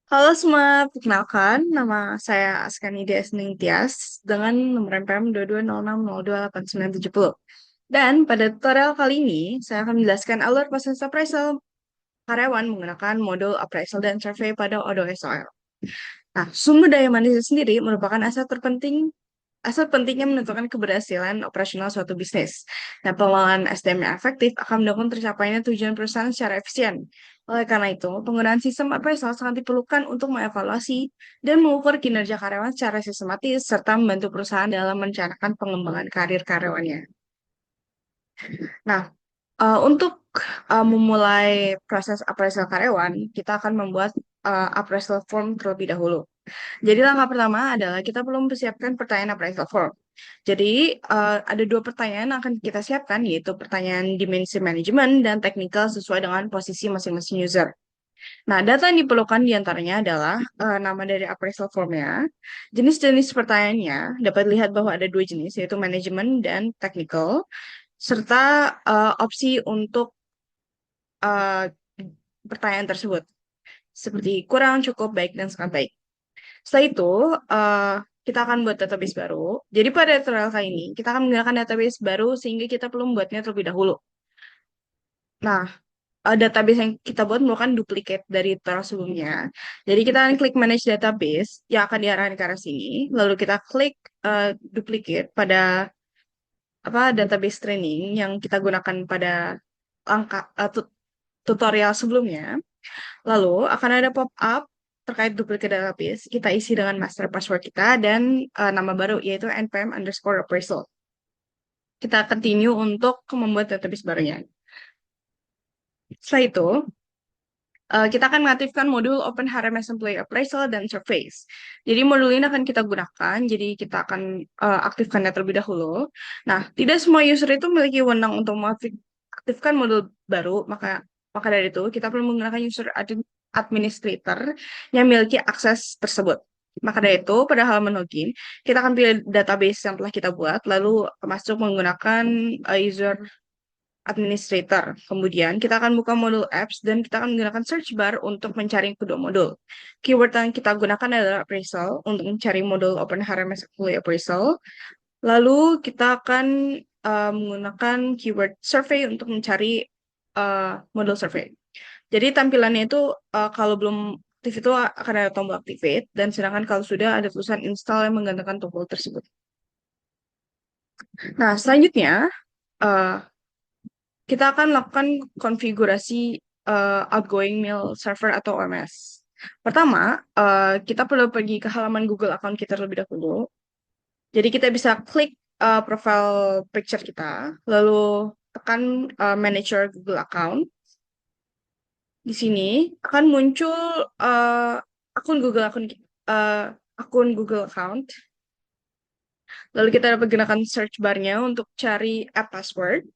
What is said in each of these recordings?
Halo semua, perkenalkan nama saya Askani Tias Ningtyas dengan nomor NPM 2206028970. Dan pada tutorial kali ini, saya akan menjelaskan alur proses appraisal karyawan menggunakan modul appraisal dan survei pada Odoo SOL. Nah, sumber daya manusia sendiri merupakan aset pentingnya menentukan keberhasilan operasional suatu bisnis. Nah, pengelolaan SDM yang efektif akan mendukung tercapainya tujuan perusahaan secara efisien. Oleh karena itu, penggunaan sistem appraisal sangat diperlukan untuk mengevaluasi dan mengukur kinerja karyawan secara sistematis serta membantu perusahaan dalam merencanakan pengembangan karir karyawannya. Nah, untuk memulai proses appraisal karyawan, kita akan membuat appraisal form terlebih dahulu. Jadi langkah pertama adalah kita perlu mempersiapkan pertanyaan appraisal form. Jadi ada dua pertanyaan yang akan kita siapkan, yaitu pertanyaan dimensi manajemen dan teknikal sesuai dengan posisi masing-masing user. Nah, data yang diperlukan diantaranya adalah nama dari appraisal formnya, jenis-jenis pertanyaannya, dapat dilihat bahwa ada dua jenis, yaitu manajemen dan technical, serta opsi untuk eh, pertanyaan tersebut, seperti kurang, cukup, baik, dan sangat baik. Setelah itu, eh, kita akan buat database baru. Jadi pada tutorial kali ini, kita akan menggunakan database baru sehingga kita perlu membuatnya terlebih dahulu. Nah, database yang kita buat merupakan duplikat dari tutorial sebelumnya. Jadi kita akan klik Manage Database yang akan diarahkan ke arah sini. Lalu kita klik duplicate pada database training yang kita gunakan pada tutorial sebelumnya. Lalu akan ada pop-up terkait duplicate database. Kita isi dengan master password kita dan nama baru yaitu npm_appraisal. Kita continue untuk membuat database barunya. Setelah itu, kita akan mengaktifkan modul Open HRMS Employee Appraisal dan Surveys. Jadi modul ini akan kita gunakan, jadi kita akan aktifkannya terlebih dahulu. Nah, tidak semua user itu memiliki wewenang untuk mengaktifkan modul baru, maka dari itu kita perlu menggunakan user administrator yang memiliki akses tersebut. Maka dari itu, pada halaman login, kita akan pilih database yang telah kita buat, lalu masuk menggunakan user administrator. Kemudian kita akan buka modul apps dan kita akan menggunakan search bar untuk mencari kedua modul. Keyword yang kita gunakan adalah appraisal untuk mencari modul Open HRMS Employee Appraisal. Lalu kita akan menggunakan keyword survey untuk mencari modul survey. Jadi tampilannya itu kalau belum aktif itu akan ada tombol activate dan sedangkan kalau sudah ada tulisan install yang menggantikan tombol tersebut. Nah, selanjutnya eh, kita akan melakukan konfigurasi outgoing mail server atau OMS. Pertama, kita perlu pergi ke halaman Google account kita terlebih dahulu. Jadi kita bisa klik profile picture kita, lalu tekan Manage your Google account. Di sini akan muncul uh, akun Google uh, akun Google account. Lalu kita dapat gunakan search bar-nya untuk cari app password.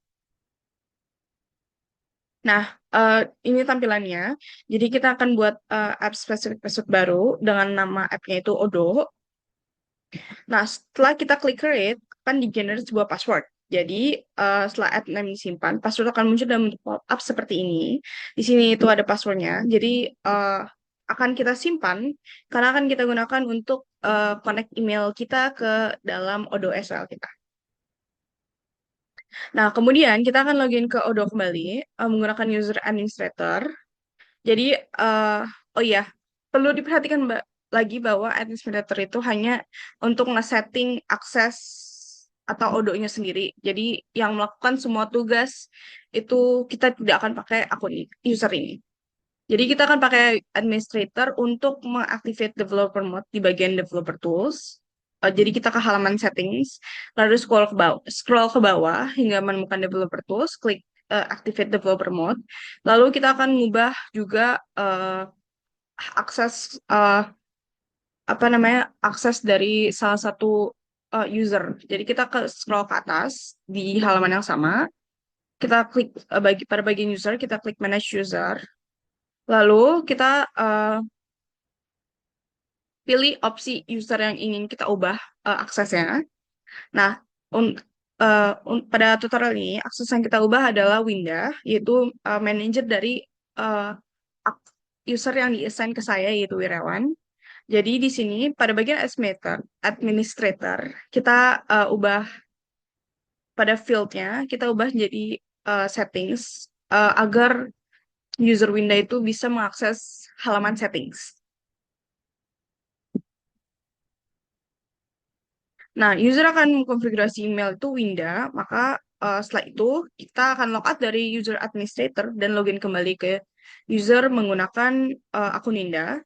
Nah, eh, ini tampilannya. Jadi kita akan buat app specific password baru dengan nama app-nya itu Odo. Nah, setelah kita klik create, akan di-generate sebuah password. Jadi, setelah app name disimpan, password akan muncul dalam bentuk pop-up seperti ini. Di sini itu ada passwordnya. Jadi, akan kita simpan karena akan kita gunakan untuk connect email kita ke dalam Odo SQL kita. Nah, kemudian kita akan login ke Odo kembali menggunakan user administrator. Jadi, eh oh iya, perlu diperhatikan lagi bahwa administrator itu hanya untuk nge-setting akses atau odonya sendiri. Jadi, yang melakukan semua tugas itu kita tidak akan pakai akun user ini. Jadi, kita akan pakai administrator untuk mengactivate developer mode di bagian developer tools. Jadi kita ke halaman settings, lalu scroll ke bawah hingga menemukan developer tools, klik activate developer mode. Lalu kita akan mengubah juga akses akses dari salah satu user. Jadi kita ke scroll ke atas di halaman yang sama. Kita klik pada bagian user, kita klik manage user. Lalu kita pilih opsi user yang ingin kita ubah aksesnya. Nah, pada tutorial ini akses yang kita ubah adalah Winda, yaitu manajer dari uh, user yang di-assign ke saya yaitu Wirawan. Jadi di sini pada bagian administrator kita ubah pada fieldnya kita ubah jadi settings agar user window itu bisa mengakses halaman settings. Nah, user akan mengkonfigurasi email itu Winda, maka setelah itu kita akan logout dari user administrator dan login kembali ke user menggunakan akun Winda.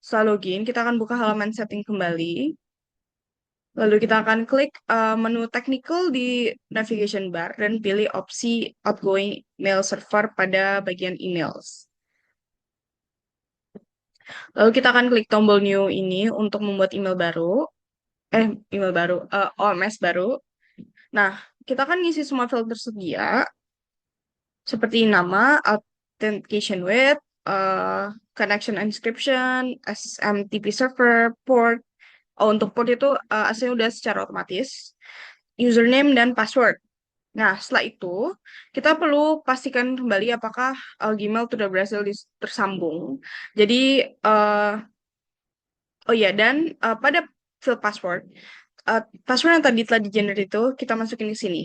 Setelah login, kita akan buka halaman setting kembali. Lalu kita akan klik menu technical di navigation bar dan pilih opsi outgoing mail server pada bagian emails. Lalu kita akan klik tombol new ini untuk membuat email baru, OMS baru. Nah, kita kan ngisi semua field tersedia, seperti nama, authentication with, connection encryption, SMTP server, port. Oh, untuk port itu aslinya udah secara otomatis. Username dan password. Nah, setelah itu, kita perlu pastikan kembali apakah Gmail sudah berhasil tersambung. Jadi, oh iya, dan pada field password, password yang tadi telah di-generate itu, kita masukin ke sini.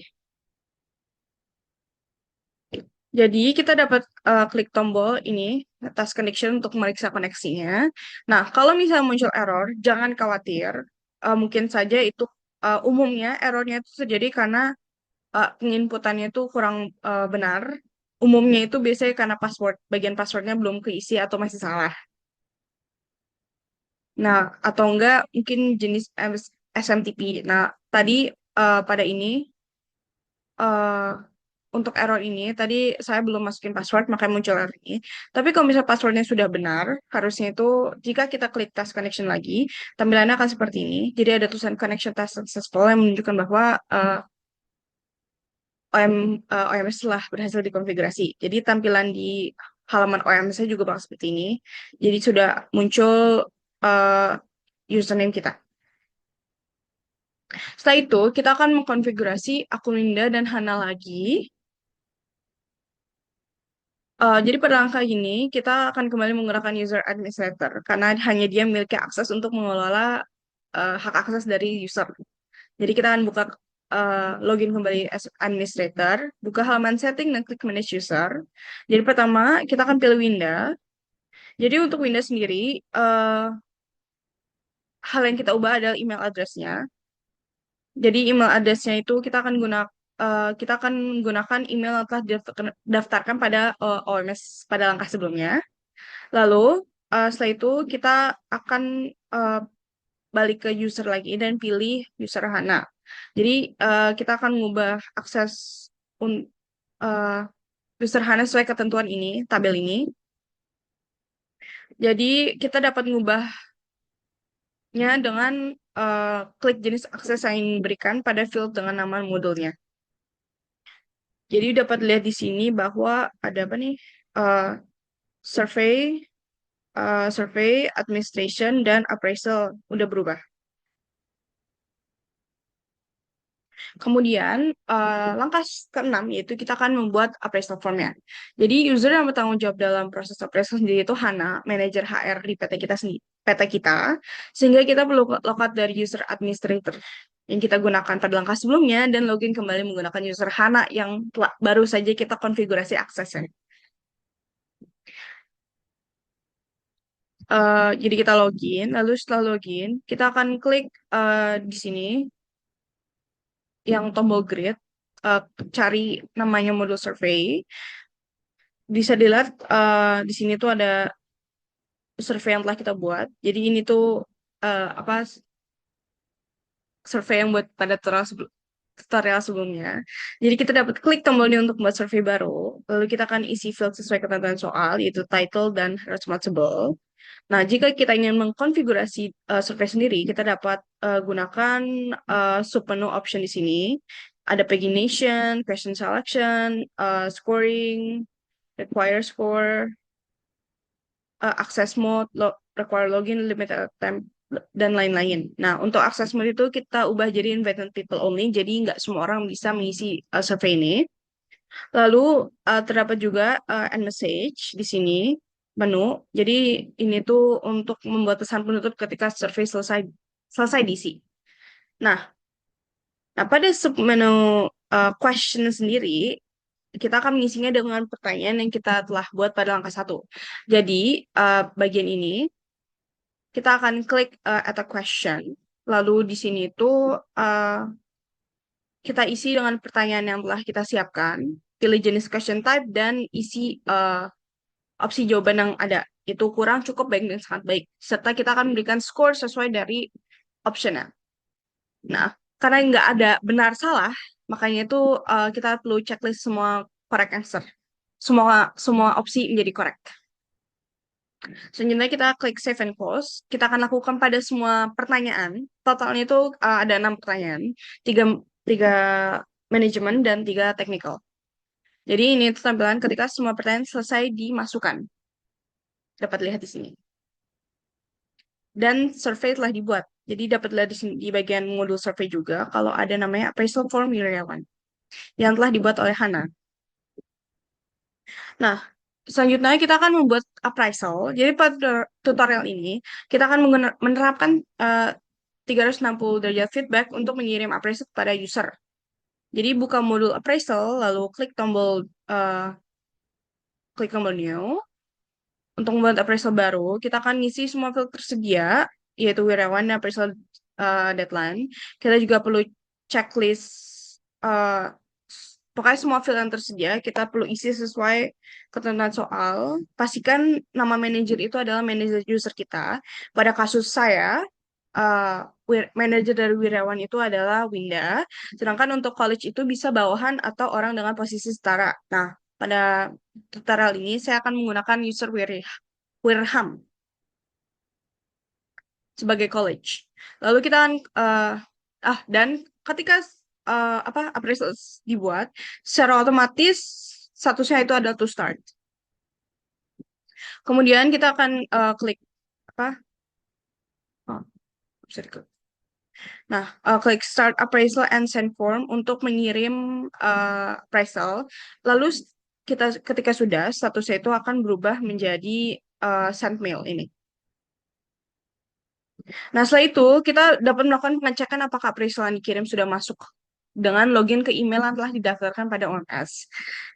Jadi kita dapat klik tombol ini task connection untuk meriksa koneksinya. Nah, kalau misalnya muncul error, jangan khawatir. Mungkin saja itu umumnya errornya itu terjadi karena penginputannya itu kurang benar. Umumnya itu biasanya karena bagian passwordnya belum keisi atau masih salah. Nah, atau enggak mungkin jenis SMTP. Nah, tadi pada ini eh, untuk error ini, tadi saya belum masukin password, makanya muncul error ini. Tapi kalau misalnya passwordnya sudah benar, harusnya itu jika kita klik task connection lagi, tampilannya akan seperti ini. Jadi ada tulisan connection task successful yang menunjukkan bahwa OMS telah berhasil dikonfigurasi. Jadi tampilan di halaman OMS-nya juga bakal seperti ini. Jadi sudah muncul uh, username kita. Setelah itu, kita akan mengkonfigurasi akun Linda dan Hana lagi. Jadi pada langkah ini, kita akan kembali menggunakan user administrator karena hanya dia memiliki akses untuk mengelola hak akses dari user. Jadi kita akan buka login kembali as administrator, buka halaman setting dan klik manage user. Jadi pertama, kita akan pilih Winda. Jadi untuk Winda sendiri, hal yang kita ubah adalah email address-nya. Jadi email address-nya itu kita akan menggunakan email yang telah didaftarkan pada OMS pada langkah sebelumnya. Lalu setelah itu kita akan uh, balik ke user lagi dan pilih user Hana. Jadi kita akan mengubah akses un, uh, user Hana sesuai ketentuan ini, tabel ini. Jadi kita dapat mengubahnya dengan klik jenis akses yang ingin diberikan pada field dengan nama modulnya. Jadi dapat lihat di sini bahwa ada apa nih? Uh, survey, survey, administration, dan appraisal udah berubah. Kemudian, langkah keenam yaitu kita akan membuat appraisal formnya. Jadi, user yang bertanggung jawab dalam proses appraisal sendiri itu Hana, manajer HR di PT kita sendiri, PT kita, sehingga kita perlu logout dari user administrator yang kita gunakan pada langkah sebelumnya dan login kembali menggunakan user Hana yang baru saja kita konfigurasi aksesnya. Jadi kita login, lalu setelah login, kita akan klik di sini yang tombol grid, cari namanya modul survey. Bisa dilihat di sini tuh ada survei yang telah kita buat. Jadi ini tuh apa survei yang buat pada tutorial sebelumnya. Jadi kita dapat klik tombol ini untuk membuat survei baru. Lalu kita akan isi field sesuai ketentuan soal, yaitu title dan responsible. Nah, jika kita ingin mengkonfigurasi survei sendiri, kita dapat gunakan submenu option di sini. Ada pagination, question selection, scoring, require score, access mode, require login, limited time, dan lain-lain. Nah, untuk access mode itu kita ubah jadi invited people only, jadi nggak semua orang bisa mengisi survei ini. Lalu terdapat juga end message di sini menu. Jadi ini tuh untuk membuat pesan penutup ketika survei selesai selesai diisi. Nah, pada submenu question sendiri, kita akan mengisinya dengan pertanyaan yang kita telah buat pada langkah satu. Jadi bagian ini kita akan klik add a question. Lalu di sini tuh kita isi dengan pertanyaan yang telah kita siapkan, pilih jenis question type, dan isi opsi jawaban yang ada. Itu kurang, cukup, baik, dan sangat baik. Serta kita akan memberikan skor sesuai dari optionnya. Nah, karena nggak ada benar salah, makanya itu kita perlu checklist semua correct answer. Semua semua opsi menjadi correct. Selanjutnya kita klik save and close. Kita akan lakukan pada semua pertanyaan. Totalnya itu ada 6 pertanyaan. Tiga, tiga manajemen dan 3 technical. Jadi ini itu tampilan ketika semua pertanyaan selesai dimasukkan. Dapat lihat di sini. Dan survei telah dibuat. Jadi dapat lihat di sini di bagian modul survei juga kalau ada namanya appraisal form Wirawan yang telah dibuat oleh Hana. Nah, selanjutnya kita akan membuat appraisal. Jadi pada tutorial ini kita akan menerapkan 360 derajat feedback untuk mengirim appraisal kepada user. Jadi buka modul appraisal lalu klik tombol new. Untuk membuat appraisal baru, kita akan ngisi semua field tersedia, yaitu wirawan dan appraisal deadline. Kita juga perlu checklist, uh, pokoknya semua field yang tersedia, kita perlu isi sesuai ketentuan soal. Pastikan nama manajer itu adalah manajer user kita. Pada kasus saya, manajer dari wirawan itu adalah Winda, sedangkan untuk college itu bisa bawahan atau orang dengan posisi setara. Nah, pada tutorial ini saya akan menggunakan user Wirham sebagai college. Lalu kita akan dan ketika appraisal dibuat, secara otomatis statusnya itu adalah to start. Kemudian kita akan klik apa? Oh, bisa diklik. Nah, klik start appraisal and send form untuk mengirim appraisal. Lalu kita ketika sudah statusnya itu akan berubah menjadi send mail ini. Nah, setelah itu kita dapat melakukan pengecekan apakah appraisal yang dikirim sudah masuk dengan login ke email yang telah didaftarkan pada OMS.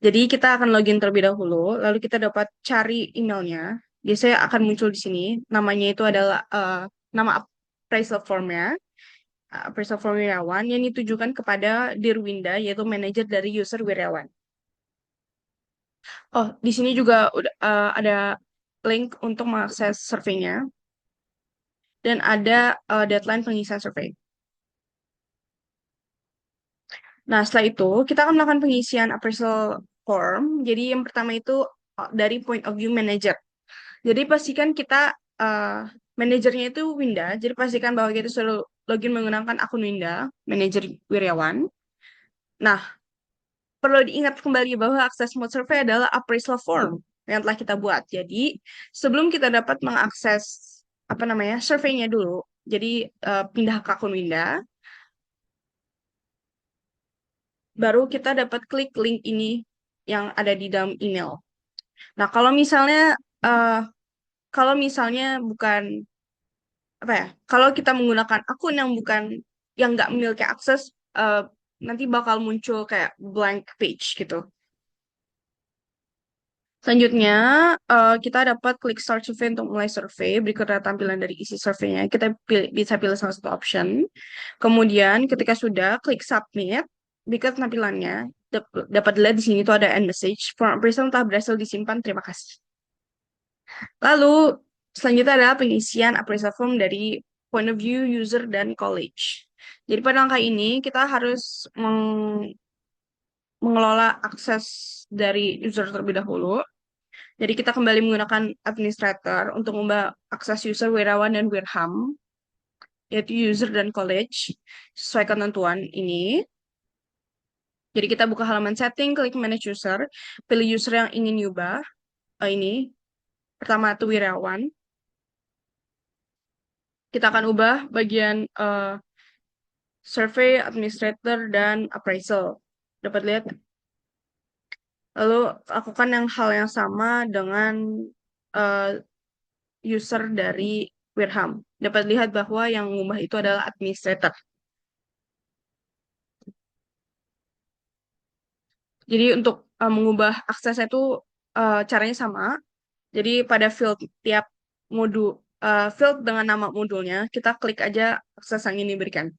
Jadi kita akan login terlebih dahulu, lalu kita dapat cari emailnya. Biasanya akan muncul di sini. Namanya itu adalah nama appraisal formnya, appraisal form Wirawan yang ditujukan kepada Dirwinda, yaitu manajer dari user Wirawan. Oh, di sini juga ada link untuk mengakses surveinya dan ada deadline pengisian survei. Nah, setelah itu kita akan melakukan pengisian appraisal form. Jadi yang pertama itu dari point of view manager. Jadi pastikan kita manajernya itu Winda. Jadi pastikan bahwa kita sudah login menggunakan akun Winda, manajer Wiryawan. Nah, perlu diingat kembali bahwa akses mode survey adalah appraisal form yang telah kita buat. Jadi sebelum kita dapat mengakses surveinya dulu. Jadi pindah ke akun Winda, baru kita dapat klik link ini yang ada di dalam email. Nah, eh, kalau misalnya bukan apa ya, kalau kita menggunakan akun yang bukan yang nggak memiliki akses, nanti bakal muncul kayak blank page gitu. Selanjutnya, kita dapat klik start survey untuk mulai survei. Berikut adalah tampilan dari isi surveinya. Kita bisa pilih salah satu option. Kemudian, ketika sudah, klik submit. Berikut tampilannya. Dapat dilihat di sini tuh ada end message. Form appraisal telah berhasil disimpan. Terima kasih. Lalu, selanjutnya adalah pengisian appraisal form dari point of view user dan college. Jadi pada langkah ini, kita harus mengelola akses dari user terlebih dahulu. Jadi kita kembali menggunakan administrator untuk membuat akses user Wirawan dan Wirham, yaitu user dan college, sesuai ketentuan ini. Jadi kita buka halaman setting, klik manage user, pilih user yang ingin diubah. Ini, pertama itu Wirawan. Kita akan ubah bagian survey, administrator, dan appraisal. Dapat lihat? Lalu lakukan hal yang sama dengan eh, user dari Wirham. Dapat lihat bahwa yang mengubah itu adalah administrator. Jadi untuk mengubah akses itu caranya sama. Jadi pada field tiap modul field dengan nama modulnya, kita klik aja akses yang ini diberikan.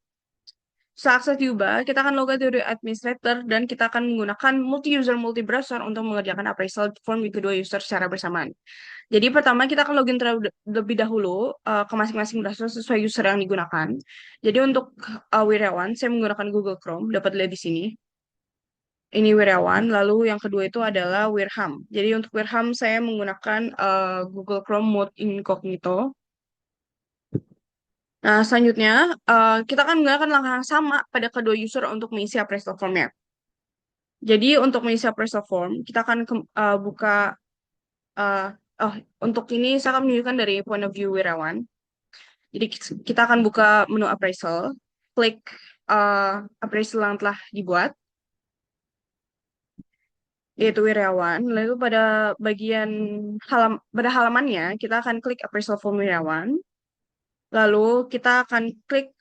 Setelah akses diubah, kita akan login dari administrator dan kita akan menggunakan multi-user multi-browser untuk mengerjakan appraisal form di kedua user secara bersamaan. Jadi pertama kita akan login terlebih dahulu ke masing-masing browser sesuai user yang digunakan. Jadi untuk Wirawan, saya menggunakan Google Chrome, dapat lihat di sini. Ini Wirawan, lalu yang kedua itu adalah Wirham. Jadi untuk Wirham saya menggunakan Google Chrome mode incognito. Nah, selanjutnya kita akan menggunakan langkah yang sama pada kedua user untuk mengisi appraisal formnya. Jadi untuk mengisi appraisal form, kita akan buka uh, oh untuk ini saya akan menunjukkan dari point of view Wirawan. Jadi kita akan buka menu appraisal, klik appraisal yang telah dibuat, yaitu Wirawan. Lalu pada bagian pada halamannya kita akan klik appraisal form Wirawan. Lalu kita akan klik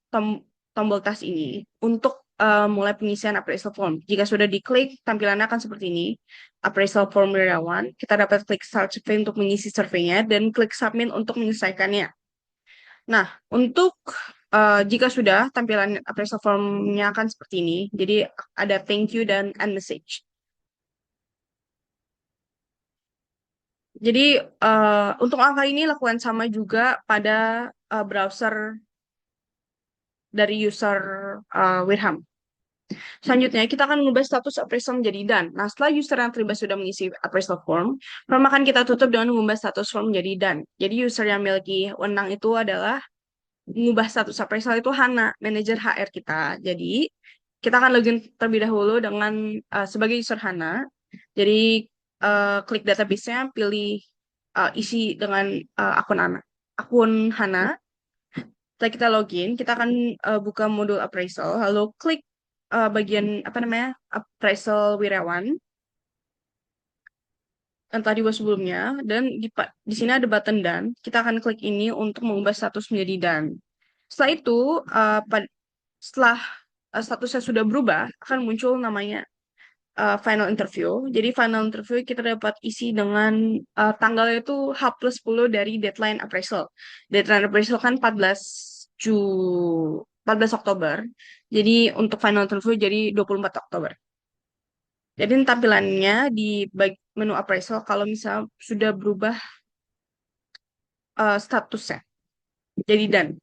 tom- tombol tas ini untuk mulai pengisian appraisal form. Jika sudah diklik, tampilannya akan seperti ini. Appraisal form Wirawan. Kita dapat klik start survey untuk mengisi surveinya dan klik submit untuk menyelesaikannya. Nah, untuk jika sudah tampilan appraisal form-nya akan seperti ini. Jadi ada thank you dan end message. Jadi untuk angka ini lakukan sama juga pada browser dari user Wirham. Selanjutnya, kita akan mengubah status appraisal menjadi done. Nah, setelah user yang terlibat sudah mengisi appraisal form akan kita tutup dengan mengubah status form menjadi done. Jadi user yang memiliki wewenang itu adalah mengubah status appraisal itu Hana, manajer HR kita. Jadi kita akan login terlebih dahulu dengan sebagai user Hana. Jadi klik database-nya, pilih isi dengan akun Hana. Setelah kita login, kita akan buka modul appraisal, lalu klik bagian apa namanya appraisal Wirawan yang tadi buat sebelumnya, dan di sini ada button dan kita akan klik ini untuk mengubah status menjadi dan. Setelah itu, setelah statusnya sudah berubah, akan muncul namanya final interview. Jadi final interview kita dapat isi dengan tanggalnya itu H+10 dari deadline appraisal. Deadline appraisal kan 14 Oktober. Jadi untuk final interview jadi 24 Oktober. Jadi tampilannya di menu appraisal kalau misal sudah berubah statusnya. Jadi dan.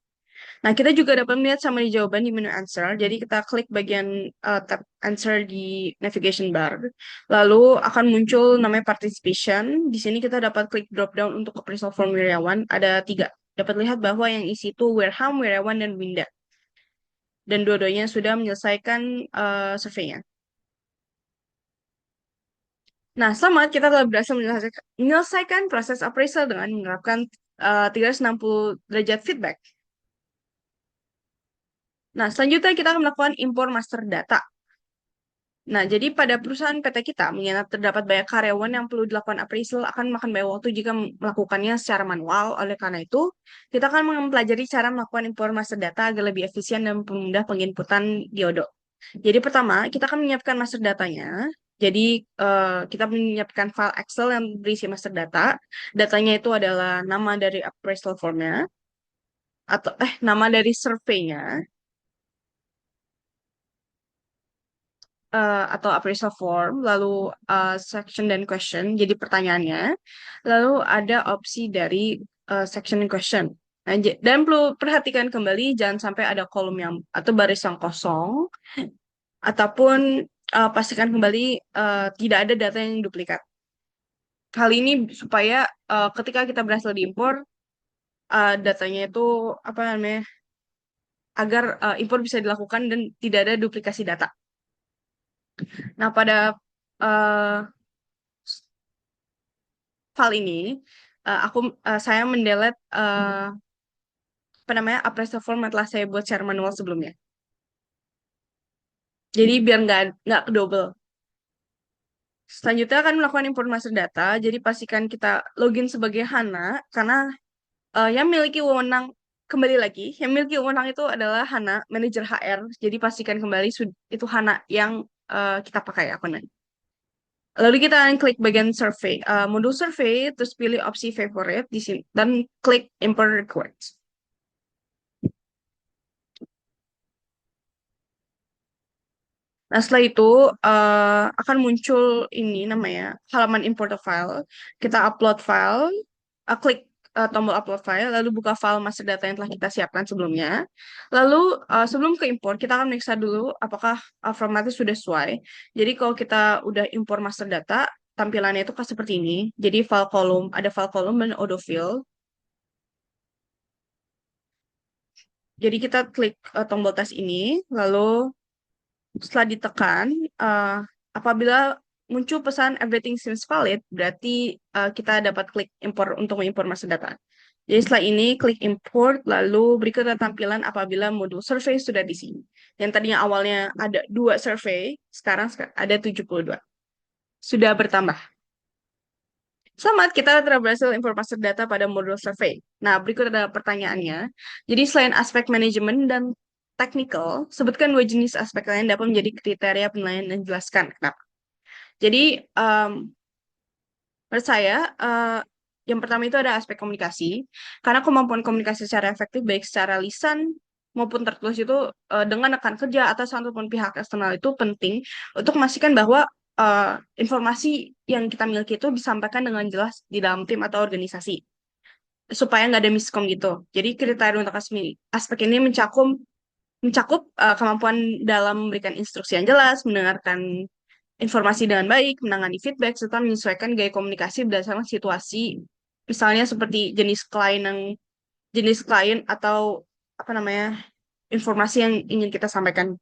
Nah, kita juga dapat melihat summary jawaban di menu answer. Jadi kita klik bagian tab answer di navigation bar. Lalu akan muncul namanya participation. Di sini kita dapat klik drop down untuk appraisal form Wirawan. Ada 3. Dapat lihat bahwa yang isi itu Wirham, Wirawan, dan Winda. Dan dua-duanya sudah menyelesaikan surveinya. Nah, selamat kita telah berhasil menyelesaikan proses appraisal dengan menerapkan 360 derajat feedback. Nah, selanjutnya kita akan melakukan import master data. Nah, jadi pada perusahaan PT kita, mengingat terdapat banyak karyawan yang perlu dilakukan appraisal akan makan banyak waktu jika melakukannya secara manual. Oleh karena itu, kita akan mempelajari cara melakukan import master data agar lebih efisien dan memudah penginputan di Odoo. Jadi pertama, kita akan menyiapkan master datanya. Jadi kita menyiapkan file Excel yang berisi master data. Datanya itu adalah nama dari appraisal formnya, atau nama dari surveinya, atau appraisal form, lalu section dan question, jadi pertanyaannya, lalu ada opsi dari section and question. Nah, dan perlu perhatikan kembali jangan sampai ada kolom yang atau baris yang kosong, ataupun pastikan kembali tidak ada data yang duplikat. Hal ini supaya ketika kita berhasil diimpor, datanya itu apa namanya, agar impor bisa dilakukan dan tidak ada duplikasi data. Nah, pada uh, file ini saya mendelete apa namanya appraisal form yang telah saya buat secara manual sebelumnya. Jadi biar nggak double. Selanjutnya akan melakukan import master data. Jadi pastikan kita login sebagai Hana karena yang memiliki wewenang kembali lagi, yang memiliki wewenang itu adalah Hana, manajer HR. Jadi pastikan kembali itu Hana yang kita pakai akunnya. Lalu kita akan klik bagian survei, modul survei, terus pilih opsi favorite di sini dan klik import request. Nah, setelah itu akan muncul ini namanya halaman import a file. Kita upload file, klik tombol upload file, lalu buka file master data yang telah kita siapkan sebelumnya. Lalu sebelum ke import, kita akan periksa dulu apakah formatnya sudah sesuai. Jadi kalau kita udah import master data, tampilannya itu kan seperti ini. Jadi file kolom, ada file kolom dan autofill. Jadi kita klik tombol tes ini, lalu setelah ditekan, uh, apabila muncul pesan everything seems valid, berarti kita dapat klik import untuk mengimport master data. Jadi setelah ini klik import, lalu berikutnya tampilan apabila modul survei sudah di sini. Yang tadinya awalnya ada 2 survei, sekarang ada 72. Sudah bertambah. Selamat, kita telah berhasil import master data pada modul survei. Nah, berikut adalah pertanyaannya. Jadi selain aspek manajemen dan technical, sebutkan 2 jenis aspek lain dapat menjadi kriteria penilaian dan jelaskan kenapa. Jadi, menurut saya, yang pertama itu ada aspek komunikasi, karena kemampuan komunikasi secara efektif, baik secara lisan maupun tertulis itu dengan rekan kerja atau ataupun pihak eksternal itu penting untuk memastikan bahwa informasi yang kita miliki itu disampaikan dengan jelas di dalam tim atau organisasi, supaya nggak ada miskom gitu. Jadi kriteria untuk aspek ini mencakup mencakup kemampuan dalam memberikan instruksi yang jelas, mendengarkan informasi dengan baik, menangani feedback, serta menyesuaikan gaya komunikasi berdasarkan situasi, misalnya seperti jenis klien atau apa namanya informasi yang ingin kita sampaikan.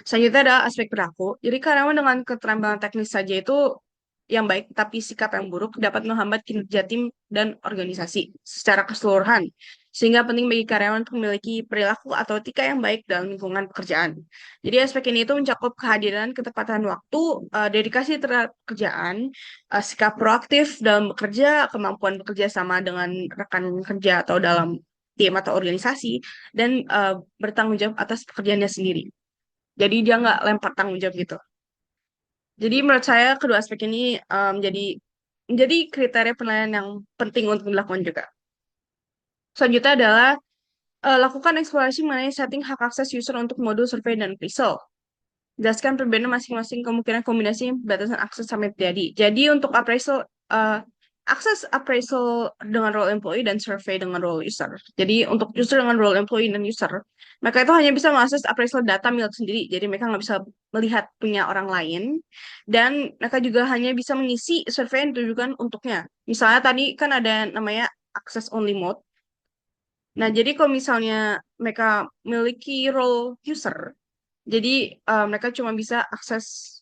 Selanjutnya ada aspek perilaku. Jadi karyawan dengan keterampilan teknis saja itu yang baik, tapi sikap yang buruk dapat menghambat kinerja tim dan organisasi secara keseluruhan. Sehingga penting bagi karyawan untuk memiliki perilaku atau etika yang baik dalam lingkungan pekerjaan. Jadi aspek ini itu mencakup kehadiran, ketepatan waktu, dedikasi terhadap pekerjaan, sikap proaktif dalam bekerja, kemampuan bekerja sama dengan rekan kerja atau dalam tim atau organisasi, dan bertanggung jawab atas pekerjaannya sendiri. Jadi dia nggak lempar tanggung jawab gitu. Jadi menurut saya kedua aspek ini menjadi kriteria penilaian yang penting untuk dilakukan juga. Selanjutnya adalah lakukan eksplorasi mengenai setting hak akses user untuk modul survei dan appraisal. Jelaskan perbedaan masing-masing kemungkinan kombinasi batasan akses sampai terjadi. Jadi untuk appraisal, akses appraisal dengan role employee dan survei dengan role user. Jadi untuk user dengan role employee dan user, mereka itu hanya bisa mengakses appraisal data milik sendiri. Jadi mereka nggak bisa melihat punya orang lain. Dan mereka juga hanya bisa mengisi survei yang ditujukan untuknya. Misalnya tadi kan ada namanya access only mode. Nah, jadi kalau misalnya mereka memiliki role user, jadi mereka cuma bisa akses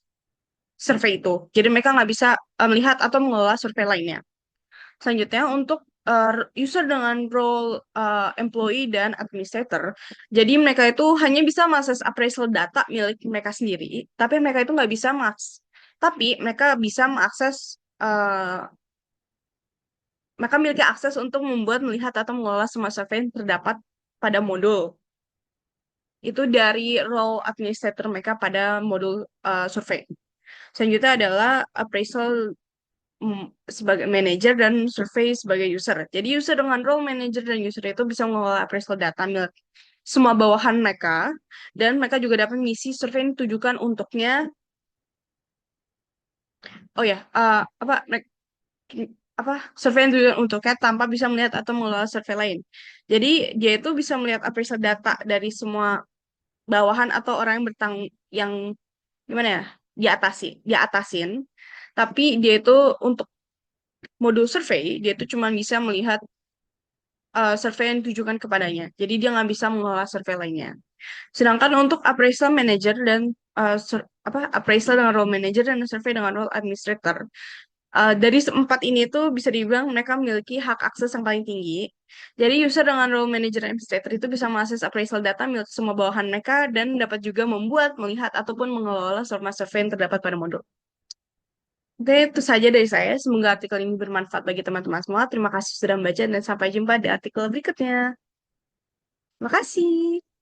survei itu. Jadi mereka nggak bisa melihat atau mengelola survei lainnya. Selanjutnya untuk user dengan role employee dan administrator. Jadi mereka itu hanya bisa mengakses appraisal data milik mereka sendiri, tapi mereka itu nggak bisa tapi mereka bisa mengakses mereka memiliki akses untuk membuat, melihat, atau mengelola semua survei yang terdapat pada modul. Itu dari role administrator mereka pada modul survei. Selanjutnya adalah appraisal sebagai manager dan survei sebagai user. Jadi user dengan role manager dan user itu bisa mengelola appraisal data milik semua bawahan mereka, dan mereka juga dapat mengisi survei yang ditujukan untuknya. Oh ya, apa survei yang ditujukan untuknya tanpa bisa melihat atau mengelola survei lain. Jadi dia itu bisa melihat appraisal data dari semua bawahan atau orang yang yang gimana ya, diatasin, tapi dia itu untuk modul survei dia itu cuma bisa melihat survei yang ditujukan kepadanya. Jadi dia nggak bisa mengelola survei lainnya. Sedangkan untuk appraisal manager dan appraisal dengan role manager dan survei dengan role administrator, dari empat ini tuh bisa dibilang mereka memiliki hak akses yang paling tinggi. Jadi user dengan role manager dan administrator itu bisa mengakses appraisal data milik semua bawahan mereka dan dapat juga membuat, melihat, ataupun mengelola semua survei yang terdapat pada modul. Oke, itu saja dari saya. Semoga artikel ini bermanfaat bagi teman-teman semua. Terima kasih sudah membaca dan sampai jumpa di artikel berikutnya. Terima kasih.